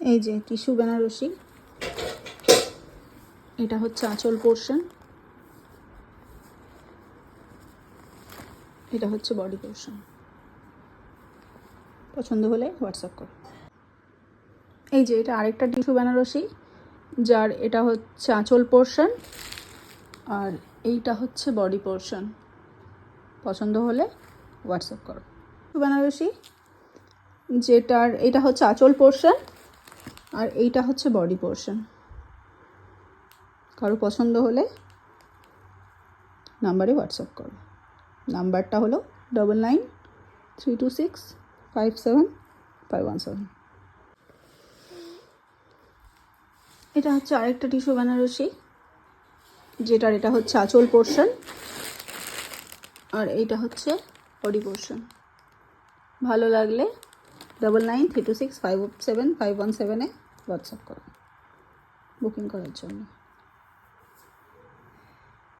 এই যে টিস্যু বেনারসি, এটা হচ্ছে আঁচল পোর্শন, এটা হচ্ছে বডি পোর্শন। পছন্দ হলে হোয়াটসঅ্যাপ করো। এই যে এটা আরেকটা টিস্যু বেনারসি, যার এটা হচ্ছে আঁচল পোর্শন আর এইটা হচ্ছে বডি পোর্শন। পছন্দ হলে হোয়াটসঅ্যাপ করো। টিস্যু বেনারসি যেটার এটা হচ্ছে আঁচল পোর্শন আর এইটা হচ্ছে বডি পোর্শন। কারো পছন্দ হলে নাম্বারে হোয়াটসঅ্যাপ করো। নাম্বারটা হলো 9932657517। এটা হচ্ছে আরেকটা টিস্যু বেনারসি, যেটার এটা হচ্ছে আঁচল পোর্শন আর এইটা হচ্ছে বডি পোর্শন। ভালো লাগলে 9932657517 হোয়াটসঅ্যাপ করো বুকিং করার জন্য।